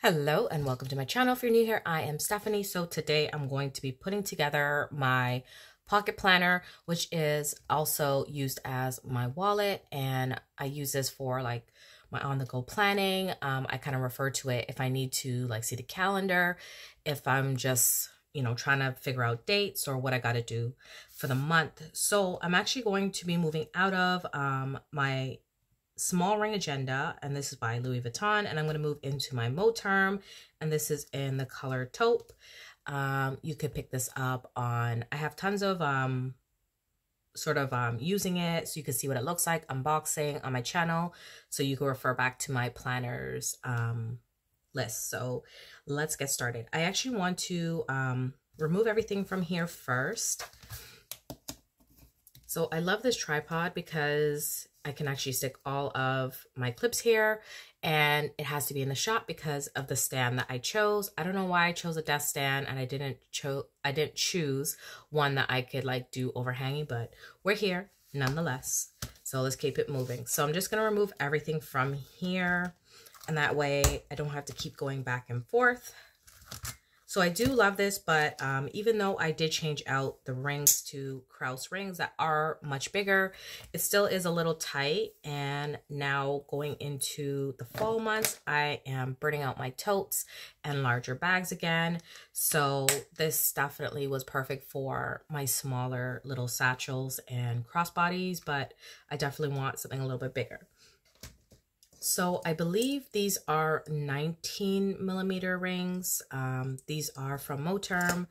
Hello and welcome to my channel. If you're new here, I am Stephanie. So today I'm going to be putting together my pocket planner, which is also used as my wallet, and I use this for like my on-the-go planning. I kind of refer to it if I need to like see the calendar, if I'm just trying to figure out dates or what I got to do for the month. So I'm actually going to be moving out of my small ring agenda, and this is by Louis Vuitton, and I'm going to move into my Moterm, and this is in the color taupe. You could pick this up on, I have tons of using it so you can see what it looks like, unboxing on my channel, so you can refer back to my planners list. So let's get started. I actually want to remove everything from here first. So I love this tripod because I can actually stick all of my clips here, and it has to be in the shop because of the stand that I chose. I don't know why I chose a desk stand and I didn't choose one that I could like do overhanging, but we're here nonetheless. So let's keep it moving. So I'm just going to remove everything from here, and that way I don't have to keep going back and forth. So I do love this, but even though I did change out the rings to Krause rings that are much bigger, it still is a little tight. And now going into the fall months, I am burning out my totes and larger bags again. So this definitely was perfect for my smaller little satchels and crossbodies, but I definitely want something a little bit bigger. So I believe these are 19mm rings. These are from Moterm,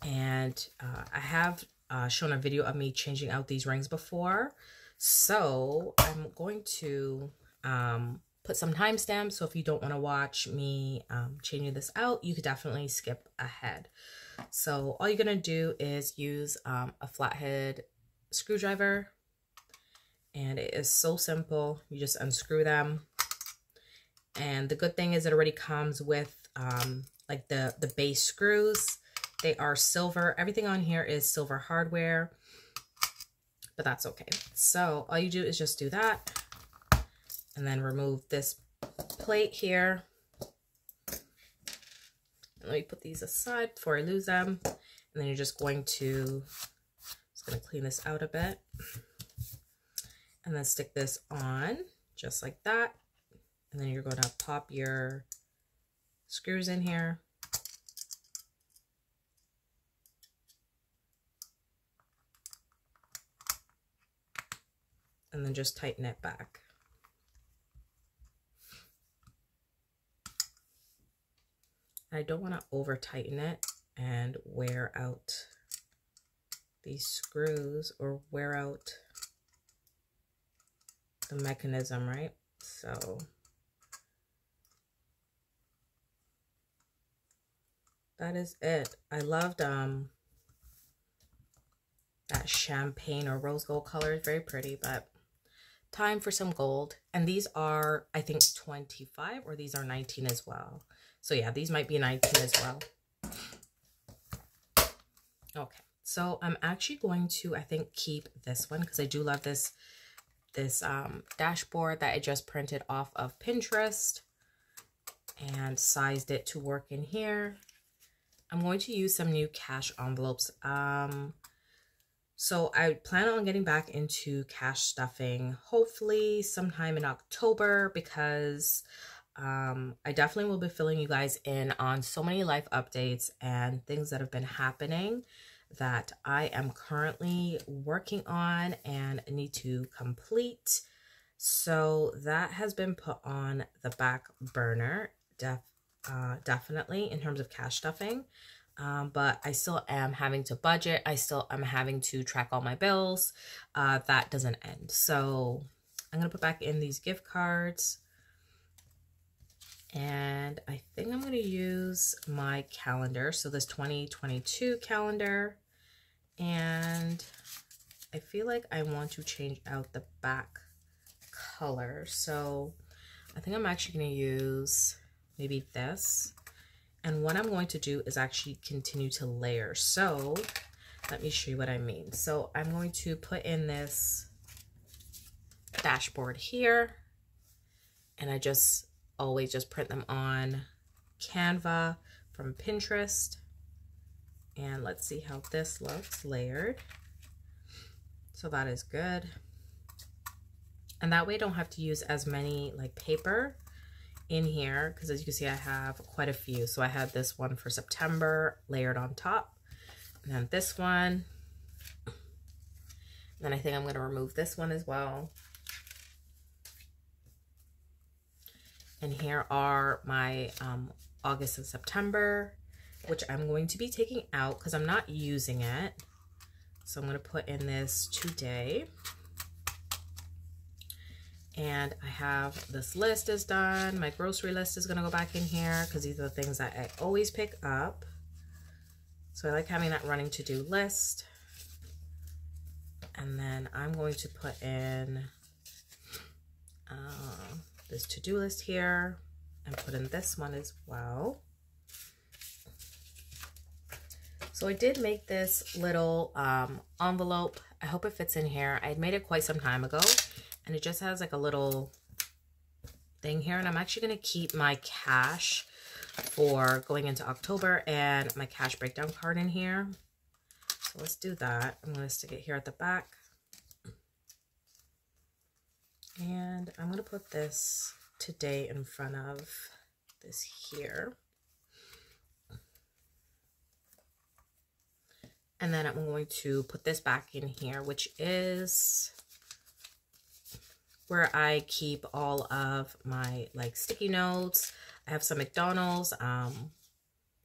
and I have shown a video of me changing out these rings before. So I'm going to put some timestamps. So if you don't want to watch me changing this out, you could definitely skip ahead. So all you're going to do is use a flathead screwdriver. And it is so simple. You just unscrew them. And the good thing is it already comes with like the base screws. They are silver. Everything on here is silver hardware, but that's okay. So all you do is just do that, and then remove this plate here. And let me put these aside before I lose them. And then you're just going to clean this out a bit. And then stick this on just like that. And then you're going to pop your screws in here. And then just tighten it back. I don't want to over tighten it and wear out these screws or wear out the mechanism, right? So that is it. I loved that champagne or rose gold color. It's very pretty, but time for some gold. And these are, I think, 25, or these are 19 as well. So yeah, these might be 19 as well. Okay, so I'm actually going to, I think, keep this one because I do love this dashboard that I just printed off of Pinterest and sized it to work in here. I'm going to use some new cash envelopes. So I plan on getting back into cash stuffing hopefully sometime in October, because I definitely will be filling you guys in on so many life updates and things that have been happening that I am currently working on and need to complete. So that has been put on the back burner, definitely, in terms of cash stuffing. But I still am having to budget. I still am having to track all my bills. That doesn't end. So I'm going to put back in these gift cards. And I think I'm going to use my calendar. So this 2022 calendar. And I feel like I want to change out the back color. So I think I'm actually going to use maybe this. And what I'm going to do is actually continue to layer. So let me show you what I mean. So I'm going to put in this dashboard here, and I just always just print them on Canva from Pinterest. And let's see how this looks layered. So that is good. And that way I don't have to use as many like paper in here, because as you can see I have quite a few. So I had this one for September layered on top, and then this one, and then I think I'm going to remove this one as well. And here are my August and September, which I'm going to be taking out because I'm not using it. So I'm going to put in this today. And I have this list is done. My grocery list is going to go back in here because these are the things that I always pick up. So I like having that running to-do list. And then I'm going to put in this to-do list here and put in this one as well. So I did make this little envelope. I hope it fits in here. I had made it quite some time ago. And it just has like a little thing here. And I'm actually going to keep my cash for going into October and my cash breakdown card in here. So let's do that. I'm going to stick it here at the back. And I'm going to put this today in front of this here. And then I'm going to put this back in here, which is where I keep all of my like sticky notes. I have some McDonald's,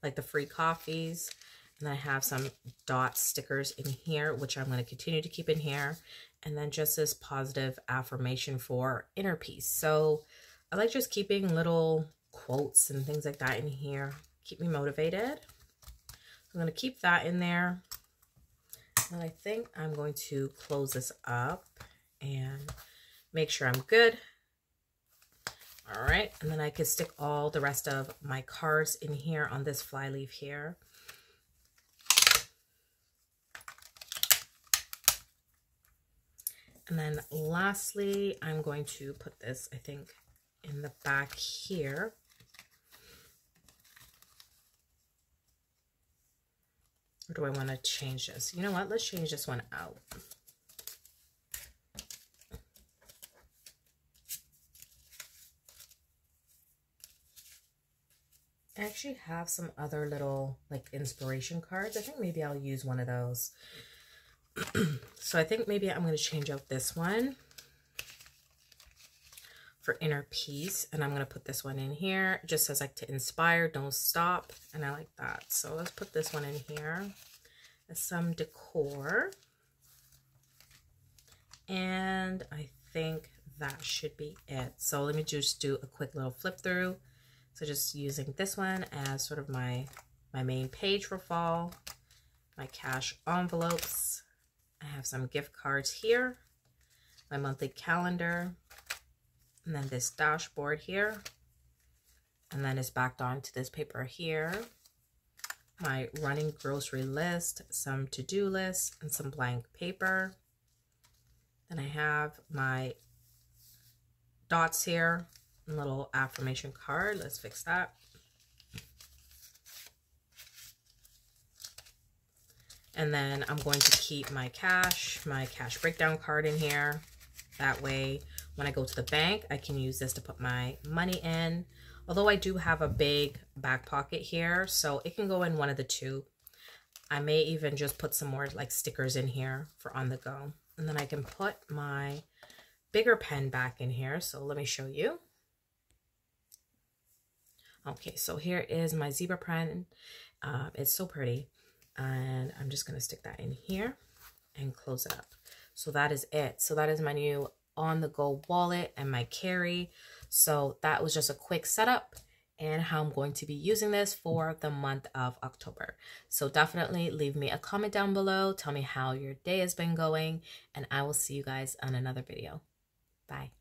like the free coffees. And I have some dot stickers in here, which I'm going to continue to keep in here. And then just this positive affirmation for inner peace. So I like just keeping little quotes and things like that in here. Keep me motivated. So I'm going to keep that in there. And I think I'm going to close this up and make sure I'm good. All right, and then I can stick all the rest of my cards in here on this fly leaf here. And then lastly, I'm going to put this, I think, in the back here. Or do I want to change this? You know what? Let's change this one out. I actually have some other little like inspiration cards. I think maybe I'll use one of those. So I think maybe I'm going to change out this one for inner peace. And I'm going to put this one in here. It just says like to inspire, don't stop. And I like that. So let's put this one in here as some decor. And I think that should be it. So let me just do a quick little flip through. So just using this one as sort of my main page for fall, my cash envelopes. I have some gift cards here, my monthly calendar, and then this dashboard here. And then it's backed onto this paper here. My running grocery list, some to-do lists, and some blank paper. Then I have my dots here. Little affirmation card. Let's fix that. And then I'm going to keep my cash breakdown card in here. That way, when I go to the bank, I can use this to put my money in. Although I do have a big back pocket here, so it can go in one of the two. I may even just put some more like stickers in here for on the go. And then I can put my bigger pen back in here. So let me show you. Okay, so here is my zebra pen. It's so pretty. And I'm just going to stick that in here and close it up. So that is it. So that is my new on-the-go wallet and my carry. So that was just a quick setup and how I'm going to be using this for the month of October. So definitely leave me a comment down below. Tell me how your day has been going. And I will see you guys on another video. Bye.